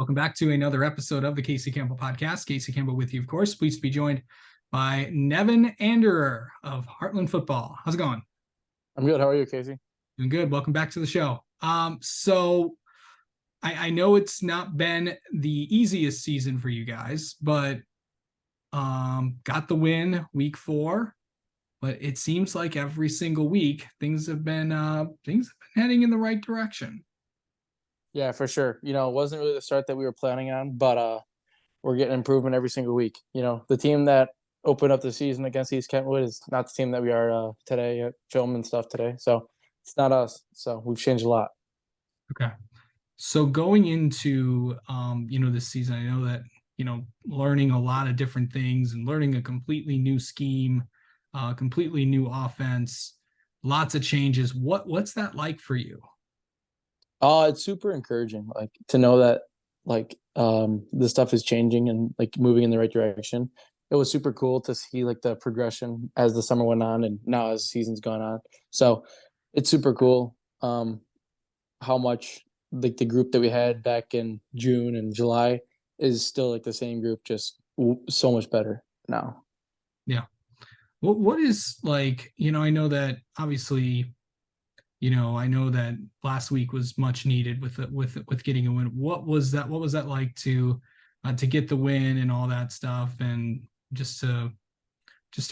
Welcome back to another episode of the Casey Campbell Podcast. Casey Campbell with you, of course. Pleased to be joined by Nevan Anderer of Hartland Football. How's it going? I'm good. How are you, Casey? Doing good. Welcome back to the show. So I know it's not been the easiest season for you guys, but got the win week 4. But it seems like every single week things have been heading in the right direction. Yeah, for sure. It wasn't really the start that we were planning on, but we're getting improvement every single week. The team that opened up the season against East Kentwood is not the team that we are today at film and stuff today. So it's not us. So we've changed a lot. Okay. So going into this season, I know that learning a lot of different things and learning a completely new scheme, completely new offense, lots of changes. What's that like for you? It's super encouraging, like to know that this stuff is changing and like moving in the right direction. It was super cool to see like the progression as the summer went on and now as the season's gone on. So it's super cool how much like the group that we had back in June and July is still like the same group, just so much better now. Yeah. What is like, I know that obviously, I know that last week was much needed with getting a win. What was that like to get the win and all that stuff, and just to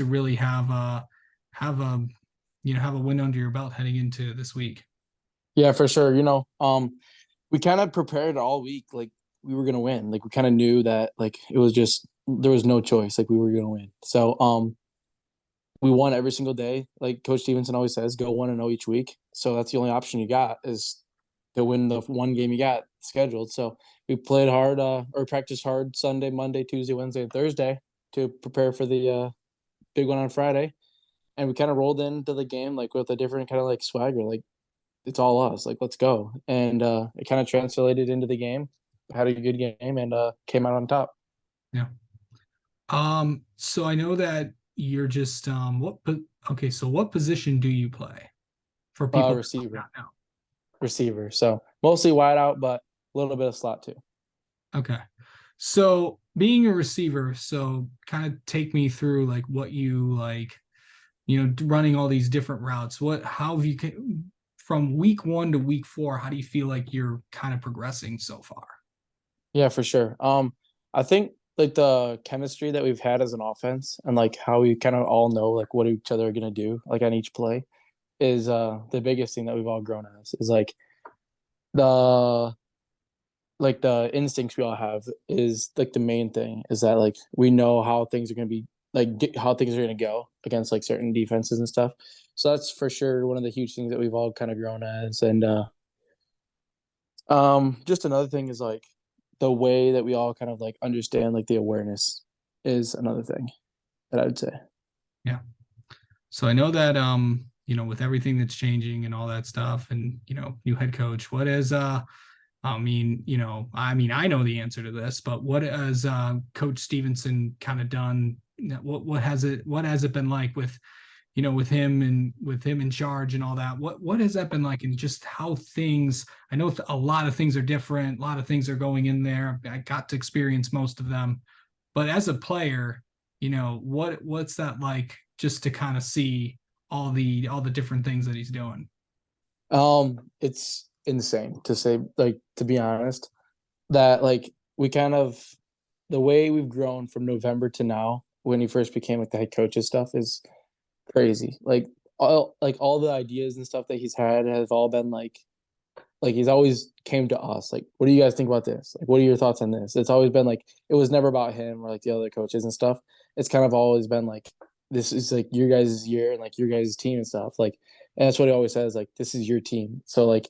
really have a have a win under your belt heading into this week? Yeah, for sure. We kind of prepared all week like we were gonna win. Like we kind of knew that like it was just there was no choice. Like we were gonna win. So we won every single day. Like Coach Stevenson always says, go 1-0 each week. So that's the only option you got is to win the one game you got scheduled. So we played hard or practiced hard Sunday, Monday, Tuesday, Wednesday, and Thursday to prepare for the big one on Friday. And we kind of rolled into the game like with a different kind of like swagger, like it's all us, like let's go. And it kind of translated into the game. Had a good game and came out on top. Yeah. So I know that you're just okay, so what position do you play for people that might Receiver, not know? receiver. So mostly wide out, but a little bit of slot too. Okay. So being a receiver, so kind of take me through like what you like, running all these different routes. How have you from week 1 to week 4, how do you feel like you're kind of progressing so far? Yeah, for sure. I think like the chemistry that we've had as an offense and like how we kind of all know like what each other are gonna do like on each play is the biggest thing that we've all grown as is the the instincts we all have is like the main thing is that like we know how things are gonna be how things are gonna go against like certain defenses and stuff. So that's for sure one of the huge things that we've all kind of grown as. And just another thing is like the way that we all kind of like understand like the awareness is another thing that I would say. Yeah. So I know that with everything that's changing and all that stuff, and new head coach, what is I know the answer to this, but what has Coach Stevenson kind of done? What has it been like with him in charge and all that? What has that been like, and just how things? I know a lot of things are different, a lot of things are going in there. I got to experience most of them, but as a player, what's that like? Just to kind of see all the different things that he's doing. It's insane to say, like, to be honest, that like we kind of the way we've grown from November to now when he first became like the head coach and stuff is crazy. Like all the ideas and stuff that he's had have all been like he's always came to us like, what do you guys think about this? Like, what are your thoughts on this? It's always been like it was never about him or like the other coaches and stuff. It's kind of always been like this is like your guys' year and like your guys' team and stuff. Like, and that's what he always says, like, this is your team. So like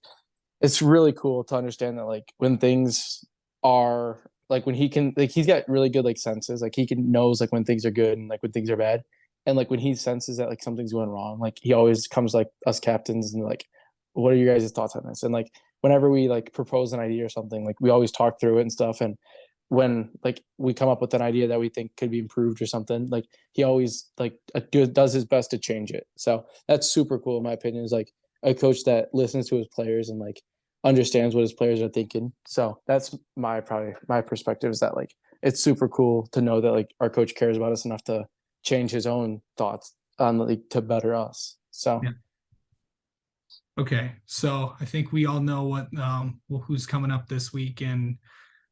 it's really cool to understand that like when things are like when he can like he's got really good like senses. Like he can knows like when things are good and like when things are bad. And like when he senses that like something's going wrong, like he always comes like us captains and like, what are your guys' thoughts on this? And like whenever we like propose an idea or something, like we always talk through it and stuff. And when like we come up with an idea that we think could be improved or something, like he always like does his best to change it. So that's super cool in my opinion. Is like a coach that listens to his players and like understands what his players are thinking. So that's probably my perspective is that like it's super cool to know that like our coach cares about us enough to change his own thoughts on the league to better us. So Yeah. Okay, so I think we all know who's coming up this week, and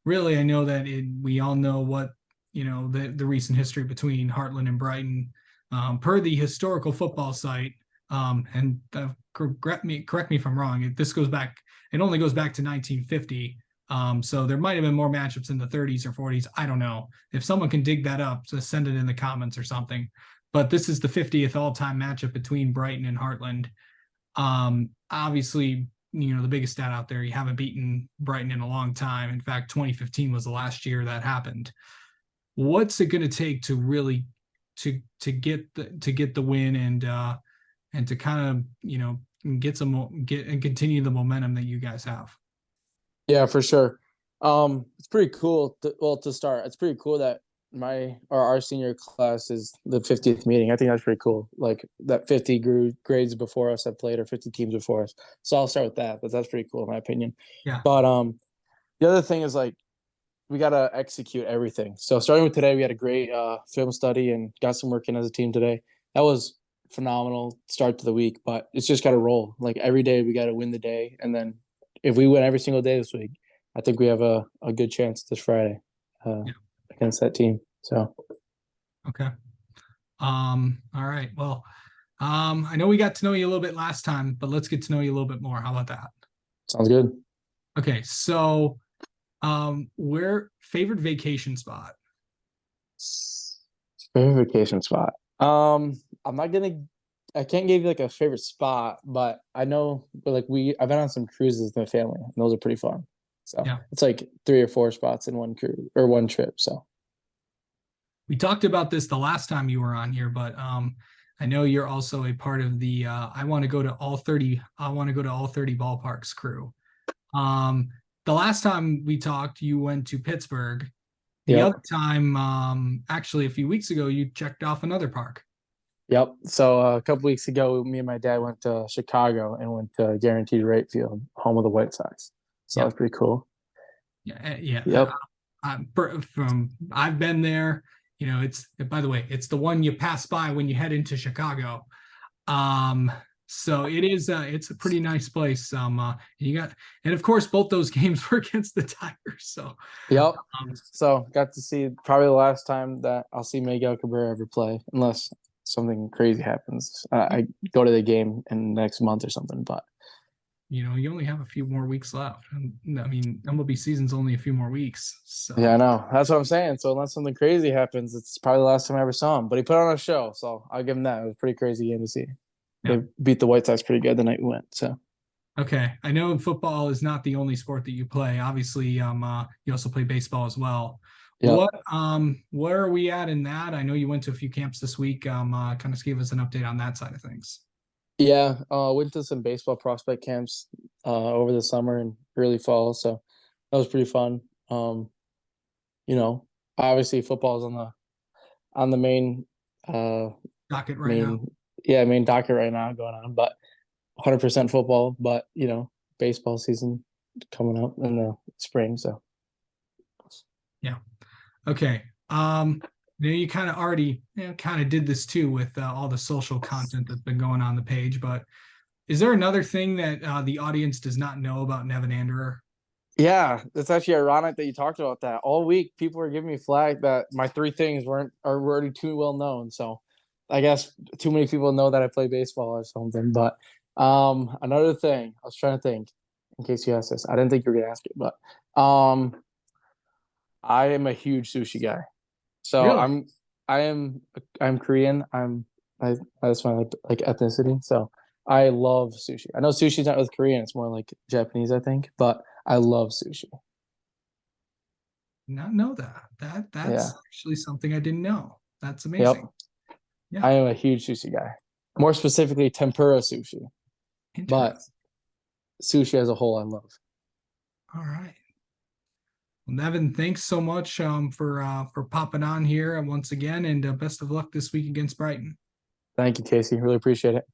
really, I know that we all know what the recent history between Hartland and Brighton, per the historical football site. And correct me if I'm wrong. It only goes back to 1950. So there might have been more matchups in the 30s or 40s. I don't know. If someone can dig that up, just send it in the comments or something. But this is the 50th all-time matchup between Brighton and Hartland. Obviously, the biggest stat out there, you haven't beaten Brighton in a long time. In fact, 2015 was the last year that happened. What's it going to take to really to get the win and to kind of get and continue the momentum that you guys have? yeah, for sure. It's pretty cool. To start, it's pretty cool that our senior class is the 50th meeting. I think that's pretty cool. Like that 50 grades before us have played, or 50 teams before us. So I'll start with that, but that's pretty cool in my opinion. Yeah. But the other thing is like we gotta execute everything. So starting with today, we had a great film study and got some work in as a team today. That was phenomenal start to the week, but it's just gotta roll. Like every day, we gotta win the day, and then if we win every single day this week, I think we have a good chance this Friday against that team. So Okay. All right. Well, I know we got to know you a little bit last time, but let's get to know you a little bit more. How about that? sounds good. Okay. So, where favorite vacation spot? Favorite vacation spot. I'm not gonna. I can't give you like a favorite spot, but I know like I've been on some cruises with my family, and those are pretty fun. So Yeah. it's like 3 or 4 spots in one cruise or one trip. So We talked about this the last time you were on here, but I know you're also a part of the I want to go to all 30 ballparks crew. The last time we talked, you went to Pittsburgh. The yep, other time, actually a few weeks ago, you checked off another park. yep. So a couple weeks ago, me and my dad went to Chicago and went to Guaranteed Rate Field, home of the White Sox. So Yeah. that's pretty cool. Yeah. Yep. I've been there. It's, by the way, it's the one you pass by when you head into Chicago. So it's a pretty nice place. And of course, both those games were against the Tigers. So, Yep. um, So got to see probably the last time that I'll see Miguel Cabrera ever play, unless something crazy happens. I go to the game in the next month or something. But you only have a few more weeks left. I mean, MLB season's only a few more weeks. yeah, I So, know. That's what I'm saying. So unless something crazy happens, it's probably the last time I ever saw him. But he put on a show, so I'll give him that. It was a pretty crazy game to see. yeah. They beat the White Sox pretty good the night we went. So Okay. I know football is not the only sport that you play. Obviously, you also play baseball as well. yeah, Where are we at in that? I know you went to a few camps this week. Kind of give us an update on that side of things. yeah. Went to some baseball prospect camps over the summer and early fall, so that was pretty fun. You know, obviously football is on the uh Docket right now. main main docket right now going on, but 100% football. But baseball season coming up in the spring, so Yeah. Okay. You kind of already kind of did this too with all the social content that's been going on the page, but is there another thing that the audience does not know about Nevan Anderer? yeah, it's actually ironic that you talked about that. All week people were giving me flag that my 3 things were already too well known, so I guess too many people know that I play baseball or something. But another thing I was trying to think, in case you asked this, I didn't think you were gonna ask it, but I am a huge sushi guy. So Really? I'm Korean. That's my like ethnicity. So I love sushi. I know sushi's not with Korean, it's more like Japanese, I think, but I love sushi. Not know that. That's Yeah. actually something I didn't know. That's Yep. amazing. Yeah. I am a huge sushi guy. More specifically tempura sushi. But Interesting. sushi as a whole I love. All right. Well, Nevan, thanks so much for popping on here once again, and best of luck this week against Brighton. Thank you, Casey. Really appreciate it.